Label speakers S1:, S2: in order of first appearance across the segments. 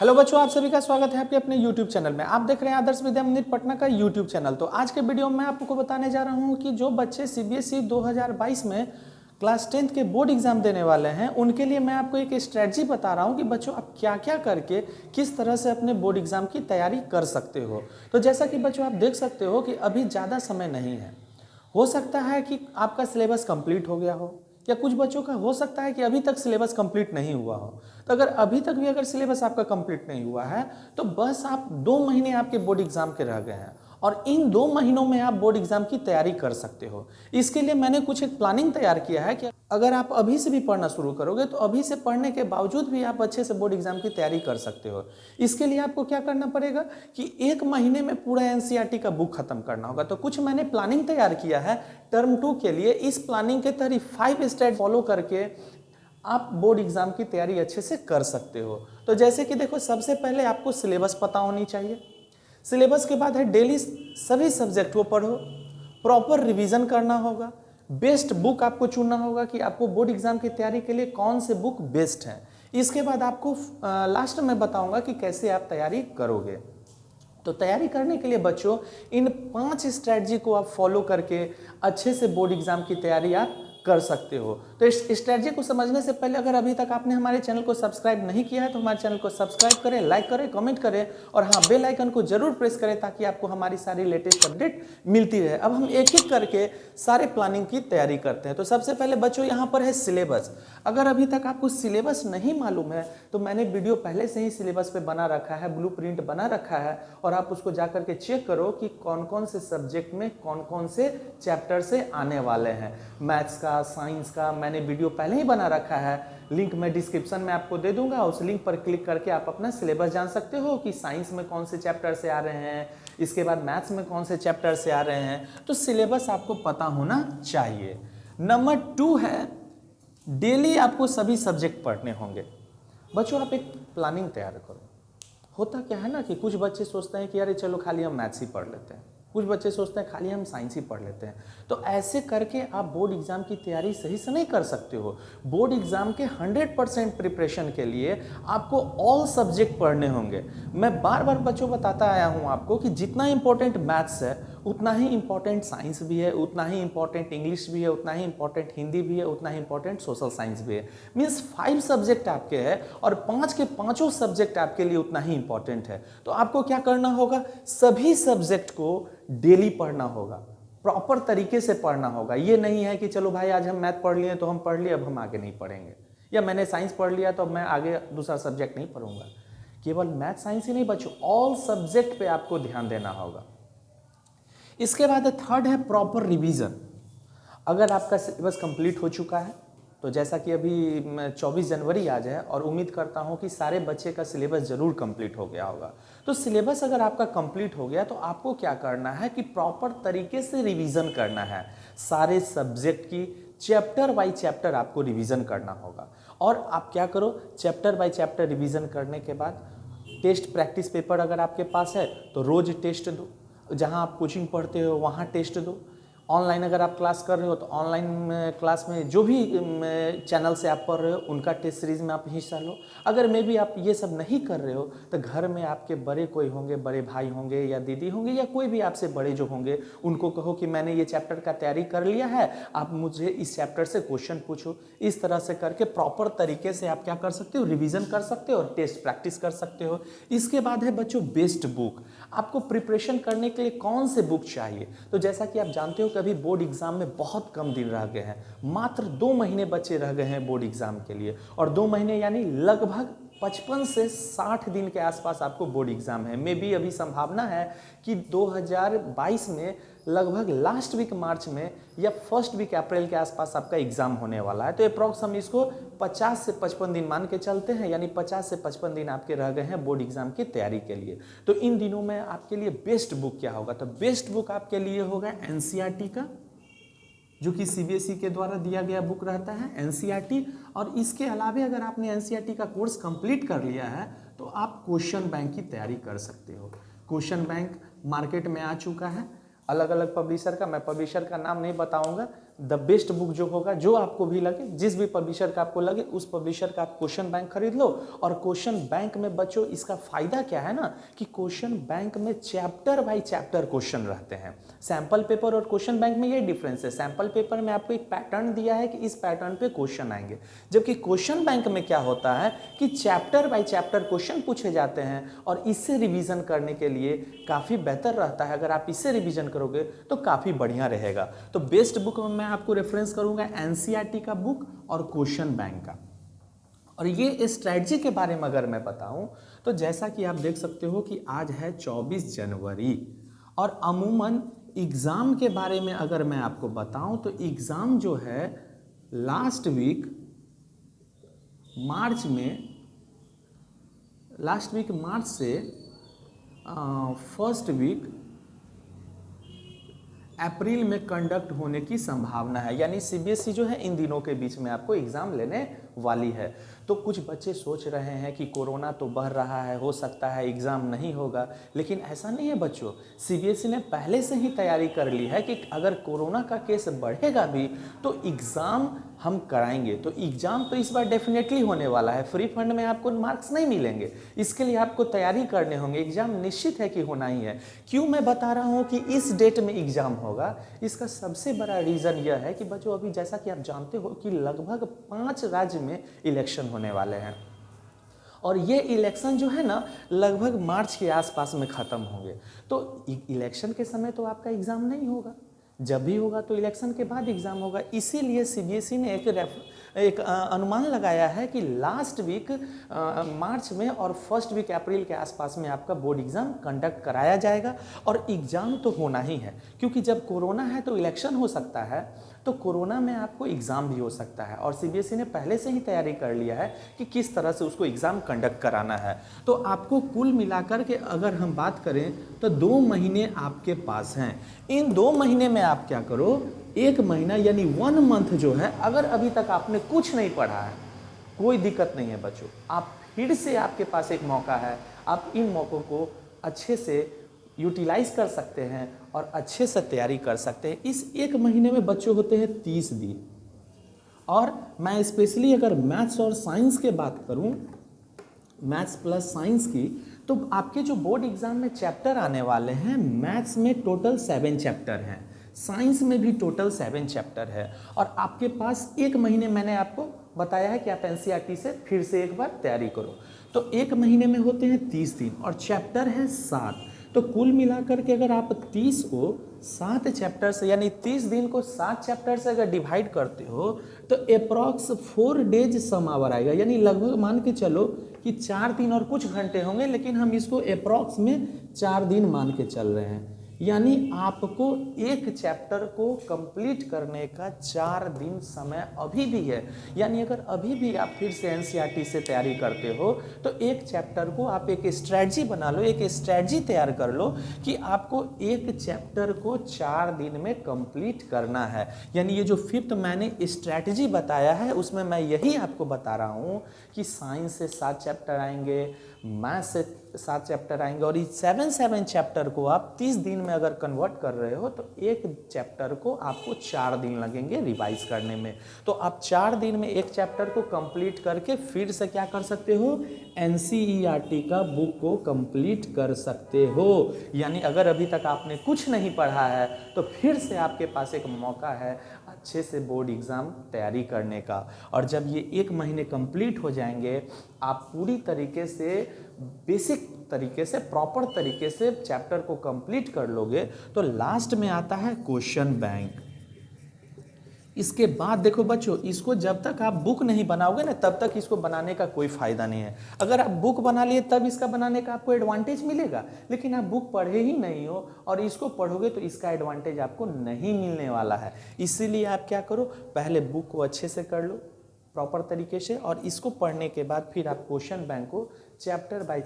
S1: Hello बच्चों, आप सभी का स्वागत है आपके अपने YouTube चैनल में। आप देख रहे हैं आदर्श विद्या मंदिर पटना का YouTube चैनल। तो आज के वीडियो में मैं आपको बताने जा रहा हूं कि जो बच्चे CBSE 2022 में क्लास 10th के बोर्ड एग्जाम देने वाले हैं, उनके लिए मैं आपको एक स्ट्रेटजी बता रहा हूं कि बच्चों आप क्या क्या करके किस तरह से अपने बोर्ड एग्जाम की तैयारी कर सकते हो। तो जैसा कि बच्चों आप देख सकते हो कि अभी ज़्यादा समय नहीं है। हो सकता है कि आपका सिलेबस कंप्लीट हो गया हो, या कुछ बच्चों का हो सकता है कि अभी तक सिलेबस कंप्लीट नहीं हुआ हो। तो अगर अभी तक भी अगर सिलेबस आपका कंप्लीट नहीं हुआ है तो बस आप 2 महीने आपके बोर्ड एग्जाम के रह गए हैं, और इन 2 महीनों में आप बोर्ड एग्जाम की तैयारी कर सकते हो। इसके लिए मैंने कुछ एक प्लानिंग तैयार किया है कि अगर आप अभी से भी पढ़ना शुरू करोगे तो अभी से पढ़ने के बावजूद भी आप अच्छे से बोर्ड एग्जाम की तैयारी कर सकते हो। इसके लिए आपको क्या करना पड़ेगा कि 1 महीने में पूरा NCERT का बुक खत्म करना होगा। तो कुछ मैंने प्लानिंग तैयार किया है टर्म 2 के लिए। इस प्लानिंग के तहत 5 स्टेप फॉलो करके आप बोर्ड एग्जाम की तैयारी अच्छे से कर सकते हो। तो जैसे कि देखो, सबसे पहले आपको सिलेबस पता होनी चाहिए। सिलेबस के बाद है डेली सभी सब्जेक्ट को पढ़ो, प्रॉपर रिवीजन करना होगा, बेस्ट बुक आपको चुनना होगा कि आपको बोर्ड एग्जाम की तैयारी के लिए कौन से बुक बेस्ट है। इसके बाद आपको लास्ट में बताऊंगा कि कैसे आप तैयारी करोगे। तो तैयारी करने के लिए बच्चों इन 5 स्ट्रैटेजी को आप फॉलो करके अच्छे से बोर्ड एग्जाम की तैयारी आप कर सकते हो। तो इस स्ट्रैटेजी को समझने से पहले अगर अभी तक आपने हमारे चैनल को सब्सक्राइब नहीं किया है तो हमारे चैनल को सब्सक्राइब करें, लाइक करें, कमेंट करें, और हाँ, बेल आइकन को जरूर प्रेस करें ताकि आपको हमारी सारी लेटेस्ट अपडेट मिलती रहे। अब हम एक एक करके सारे प्लानिंग की तैयारी करते हैं। तो सबसे पहले बच्चों यहाँ पर है सिलेबस। अगर अभी तक आपको सिलेबस नहीं मालूम है तो मैंने वीडियो पहले से ही सिलेबस पे बना रखा है, ब्लूप्रिंट बना रखा है, और आप उसको जा करके चेक करो कि कौन कौन से सब्जेक्ट में कौन कौन से चैप्टर से आने वाले हैं। मैथ्स का, साइंस का मैंने वीडियो पहले ही बना रखा है, लिंक मैं डिस्क्रिप्शन में आपको दे दूंगा। उस लिंक पर क्लिक करके आप अपना सिलेबस जान सकते हो कि साइंस में कौन से चैप्टर से आ रहे हैं, इसके बाद मैथ्स में कौन से चैप्टर से आ रहे हैं। तो सिलेबस आपको पता होना चाहिए। नंबर 2 है डेली आपको सभी सब्जेक्ट पढ़ने होंगे। बच्चों आप एक प्लानिंग तैयार करो। होता क्या है ना कि कुछ बच्चे सोचते हैं कि अरे चलो खाली हम मैथ्स ही पढ़ लेते हैं, कुछ बच्चे सोचते हैं खाली हम साइंस ही पढ़ लेते हैं। तो ऐसे करके आप बोर्ड एग्जाम की तैयारी सही से नहीं कर सकते हो। बोर्ड एग्जाम के 100% प्रिपरेशन के लिए आपको ऑल सब्जेक्ट पढ़ने होंगे। मैं बार बार बच्चों बताता आया हूँ आपको कि जितना इंपॉर्टेंट मैथ्स है उतना ही इंपॉर्टेंट साइंस भी है, उतना ही इंपॉर्टेंट इंग्लिश भी है, उतना ही इंपॉर्टेंट हिंदी भी है, उतना ही इंपॉर्टेंट सोशल साइंस भी है। मीन्स 5 सब्जेक्ट आपके हैं और 5 के 5 सब्जेक्ट आपके लिए उतना ही इंपॉर्टेंट है। तो आपको क्या करना होगा, सभी सब्जेक्ट को डेली पढ़ना होगा, प्रॉपर तरीके से पढ़ना होगा। ये नहीं है कि चलो भाई आज हम मैथ पढ़ लिए तो हम पढ़ लिए, अब हम आगे नहीं पढ़ेंगे, या मैंने साइंस पढ़ लिया तो अब मैं आगे दूसरा सब्जेक्ट नहीं पढ़ूंगा। केवल मैथ साइंस ही नहीं बच्चों, ऑल सब्जेक्ट पे आपको ध्यान देना होगा। इसके बाद थर्ड है प्रॉपर रिवीजन। अगर आपका सिलेबस कंप्लीट हो चुका है तो जैसा कि अभी 24 जनवरी आज है और उम्मीद करता हूं कि सारे बच्चे का सिलेबस जरूर कंप्लीट हो गया होगा। तो सिलेबस अगर आपका कंप्लीट हो गया तो आपको क्या करना है कि प्रॉपर तरीके से रिवीजन करना है। सारे सब्जेक्ट की चैप्टर बाय चैप्टर आपको रिवीजन करना होगा। और आप क्या करो, चैप्टर बाय चैप्टर रिवीजन करने के बाद टेस्ट प्रैक्टिस पेपर अगर आपके पास है तो रोज टेस्ट दो, जहां आप कोचिंग पढ़ते हो वहां टेस्ट दो। ऑनलाइन अगर आप क्लास कर रहे हो तो ऑनलाइन क्लास में जो भी चैनल से आप पढ़ रहे हो उनका टेस्ट सीरीज में आप हिस्सा लो। अगर मे भी आप ये सब नहीं कर रहे हो तो घर में आपके बड़े कोई होंगे, बड़े भाई होंगे या दीदी होंगे या कोई भी आपसे बड़े जो होंगे, उनको कहो कि मैंने ये चैप्टर का तैयारी कर लिया है, आप मुझे इस चैप्टर से क्वेश्चन पूछो। इस तरह से करके प्रॉपर तरीके से आप क्या कर सकते हो, रिविजन कर सकते हो और टेस्ट प्रैक्टिस कर सकते हो। इसके बाद है बच्चों बेस्ट बुक। आपको प्रिपरेशन करने के लिए कौन से बुक चाहिए। तो जैसा कि आप जानते हो कि अभी बोर्ड एग्जाम में बहुत कम दिन रह गए हैं, मात्र 2 महीने बचे रह गए हैं बोर्ड एग्जाम के लिए, और 2 महीने यानी लगभग 55 से 60 दिन के आसपास आपको बोर्ड एग्जाम है। मे भी अभी संभावना है कि 2022 में लगभग लास्ट वीक मार्च में या फर्स्ट वीक अप्रैल के आसपास आपका एग्जाम होने वाला है। तो अप्रॉक्स हम इसको 50 से 55 दिन मान के चलते हैं, यानी 50 से 55 दिन आपके रह गए हैं बोर्ड एग्जाम की तैयारी के लिए। तो इन दिनों में आपके लिए बेस्ट बुक क्या होगा, तो बेस्ट बुक आपके लिए होगा NCERT का, जो कि CBSE के द्वारा दिया गया बुक रहता है NCERT। और इसके अलावा अगर आपने NCERT का कोर्स कंप्लीट कर लिया है तो आप क्वेश्चन बैंक की तैयारी कर सकते हो। क्वेश्चन बैंक मार्केट में आ चुका है अलग अलग पब्लिशर का, मैं पब्लिशर का नाम नहीं बताऊंगा, द बेस्ट बुक जो होगा, जो आपको भी लगे, जिस भी पब्लिशर का आपको लगे उस पब्लिशर का आप क्वेश्चन बैंक खरीद लो। और क्वेश्चन बैंक में बच्चों इसका फायदा क्या है ना कि क्वेश्चन बैंक में चैप्टर बाय चैप्टर क्वेश्चन रहते हैं। सैंपल पेपर और क्वेश्चन बैंक में ये डिफरेंस है, सैंपल पेपर में आपको एक पैटर्न दिया है कि इस पैटर्न पे क्वेश्चन आएंगे, जबकि क्वेश्चन बैंक में क्या होता है कि चैप्टर बाय चैप्टर क्वेश्चन पूछे जाते हैं और इससे रिवीजन करने के लिए काफ़ी बेहतर रहता है। अगर आप इससे रिवीजन करोगे तो काफ़ी बढ़िया रहेगा। तो बेस्ट बुक में मैं आपको रेफरेंस करूंगा एनसीईआरटी का बुक और क्वेश्चन बैंक का। और ये स्ट्रैटेजी के बारे में अगर मैं बताऊं तो जैसा कि आप देख सकते हो कि आज है 24 जनवरी और अमूमन एग्ज़ाम के बारे में अगर मैं आपको बताऊं तो एग्ज़ाम जो है लास्ट वीक मार्च से फर्स्ट वीक अप्रैल में कंडक्ट होने की संभावना है। यानी सीबीएसई जो है इन दिनों के बीच में आपको एग्ज़ाम लेने वाली है। तो कुछ बच्चे सोच रहे हैं कि कोरोना तो बढ़ रहा है, हो सकता है एग्ज़ाम नहीं होगा, लेकिन ऐसा नहीं है बच्चों। सीबीएसई ने पहले से ही तैयारी कर ली है कि अगर कोरोना का केस बढ़ेगा भी तो एग्ज़ाम हम कराएंगे। तो एग्ज़ाम तो इस बार डेफिनेटली होने वाला है, फ्री फंड में आपको मार्क्स नहीं मिलेंगे, इसके लिए आपको तैयारी करने होंगे। एग्ज़ाम निश्चित है कि होना ही है। क्यों मैं बता रहा हूँ कि इस डेट में एग्ज़ाम होगा, इसका सबसे बड़ा रीज़न यह है कि बच्चों अभी जैसा कि आप जानते हो कि लगभग 5 राज्य में इलेक्शन होने वाले हैं और ये इलेक्शन जो है ना लगभग मार्च के आसपास में ख़त्म होंगे। तो इलेक्शन के समय तो आपका एग्ज़ाम नहीं होगा, जब भी होगा तो इलेक्शन के बाद एग्ज़ाम होगा। इसीलिए सीबीएसई ने एक अनुमान लगाया है कि लास्ट वीक मार्च में और फर्स्ट वीक अप्रैल के आसपास में आपका बोर्ड एग्ज़ाम कंडक्ट कराया जाएगा। और एग्ज़ाम तो होना ही है, क्योंकि जब कोरोना है तो इलेक्शन हो सकता है, तो कोरोना में आपको एग्ज़ाम भी हो सकता है। और सीबीएसई ने पहले से ही तैयारी कर लिया है कि किस तरह से उसको एग्ज़ाम कंडक्ट कराना है। तो आपको कुल मिलाकर के अगर हम बात करें तो 2 महीने आपके पास हैं। इन 2 महीने में आप क्या करो, 1 महीना यानी 1 मंथ जो है, अगर अभी तक आपने कुछ नहीं पढ़ा है कोई दिक्कत नहीं है बच्चों, आप फिर से आपके पास एक मौका है, आप इन मौक़ों को अच्छे से यूटिलाइज कर सकते हैं और अच्छे से तैयारी कर सकते हैं। इस 1 महीने में बच्चों होते हैं 30 दिन। और मैं स्पेशली अगर मैथ्स और साइंस के बात करूं, मैथ्स प्लस साइंस की, तो आपके जो बोर्ड एग्जाम में चैप्टर आने वाले हैं, मैथ्स में टोटल 7 चैप्टर हैं, साइंस में भी टोटल 7 चैप्टर है। और आपके पास 1 महीने मैंने आपको बताया है कि आप एनसीईआरटी से फिर से एक बार तैयारी करो। तो 1 महीने में होते हैं 30 दिन और चैप्टर है 7। तो कुल मिलाकर के अगर आप 30 को 7 चैप्टर से यानी 30 दिन को 7 चैप्टर से अगर डिवाइड करते हो तो अप्रॉक्स 4 डेज सम आवर आएगा। यानी लगभग मान के चलो कि 4 दिन और कुछ घंटे होंगे, लेकिन हम इसको अप्रॉक्स में 4 दिन मान के चल रहे हैं। यानी आपको एक चैप्टर को कंप्लीट करने का 4 दिन समय अभी भी है। यानी अगर अभी भी आप फिर से एनसीईआरटी से तैयारी करते हो तो एक चैप्टर को आप एक स्ट्रेटजी बना लो, एक स्ट्रेटजी तैयार कर लो कि आपको एक चैप्टर को 4 दिन में कंप्लीट करना है। यानी ये जो 5th मैंने स्ट्रेटजी बताया है उसमें मैं यही आपको बता रहा हूँ कि साइंस से 7 चैप्टर आएंगे, मैथ से 7 चैप्टर आएंगे और इस 7 चैप्टर को आप 30 दिन में अगर कन्वर्ट कर रहे हो तो एक चैप्टर को आपको 4 दिन लगेंगे रिवाइज करने में। तो आप 4 दिन में एक चैप्टर को कंप्लीट करके फिर से क्या कर सकते हो, एनसीईआरटी का बुक को कंप्लीट कर सकते हो। यानी अगर अभी तक आपने कुछ नहीं पढ़ा है तो फिर से आपके पास एक मौका है अच्छे से बोर्ड एग्ज़ाम तैयारी करने का। और जब ये 1 महीने कंप्लीट हो जाएंगे, आप पूरी तरीके से बेसिक तरीके से प्रॉपर तरीके से चैप्टर को कंप्लीट कर लोगे तो लास्ट में आता है क्वेश्चन बैंक। इसके बाद देखो बच्चों, इसको जब तक आप बुक नहीं बनाओगे ना तब तक इसको बनाने का कोई फ़ायदा नहीं है। अगर आप बुक बना लिए तब इसका बनाने का आपको एडवांटेज मिलेगा, लेकिन आप बुक पढ़े ही नहीं हो और इसको पढ़ोगे तो इसका एडवांटेज आपको नहीं मिलने वाला है। इसीलिए आप क्या करो, पहले बुक को अच्छे से कर लो प्रॉपर तरीके से और इसको पढ़ने के बाद फिर आप क्वेश्चन बैंक को चैप्टर बाय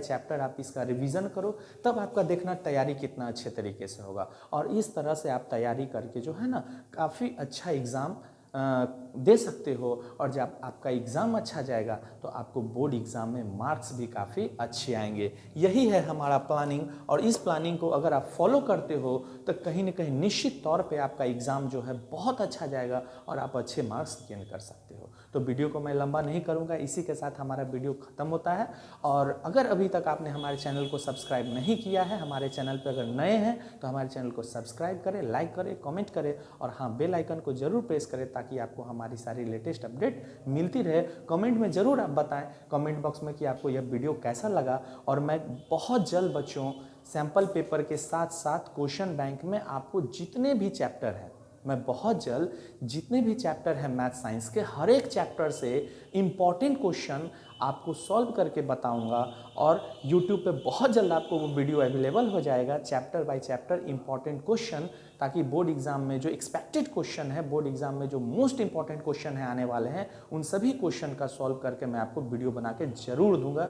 S1: चैप्टर आप इसका रिवीजन करो, तब आपका देखना तैयारी कितना अच्छे तरीके से होगा। और इस तरह से आप तैयारी करके जो है ना काफ़ी अच्छा एग्ज़ाम दे सकते हो, और जब आपका एग्ज़ाम अच्छा जाएगा तो आपको बोर्ड एग्ज़ाम में मार्क्स भी काफ़ी अच्छे आएंगे। यही है हमारा प्लानिंग, और इस प्लानिंग को अगर आप फॉलो करते हो तो कहीं ना कहीं निश्चित तौर पे आपका एग्ज़ाम जो है बहुत अच्छा जाएगा और आप अच्छे मार्क्स गेन कर सकते हो। तो वीडियो को मैं लंबा नहीं करूँगा, इसी के साथ हमारा वीडियो ख़त्म होता है। और अगर अभी तक आपने हमारे चैनल को सब्सक्राइब नहीं किया है, हमारे चैनल पर अगर नए हैं तो हमारे चैनल को सब्सक्राइब करें, लाइक करें, कमेंट करें, और हाँ, बेल आइकन को जरूर प्रेस करें ताकि आपको हमारी सारी लेटेस्ट अपडेट मिलती रहे। कमेंट में ज़रूर आप बताएं कमेंट बॉक्स में कि आपको यह वीडियो कैसा लगा, और मैं बहुत जल्द बच्चों सैम्पल पेपर के साथ साथ क्वेश्चन बैंक में आपको जितने भी चैप्टर हैं, मैं बहुत जल्द जितने भी चैप्टर हैं मैथ साइंस के, हर एक चैप्टर से इम्पॉर्टेंट क्वेश्चन आपको सॉल्व करके बताऊंगा। और YouTube पे बहुत जल्द आपको वो वीडियो अवेलेबल हो जाएगा, chapter by chapter important question, ताकि बोर्ड एग्जाम में जो एक्सपेक्टेड क्वेश्चन है, बोर्ड एग्जाम में जो मोस्ट इंपॉर्टेंट क्वेश्चन है आने वाले हैं, उन सभी क्वेश्चन का सॉल्व करके मैं आपको वीडियो बना के जरूर दूंगा।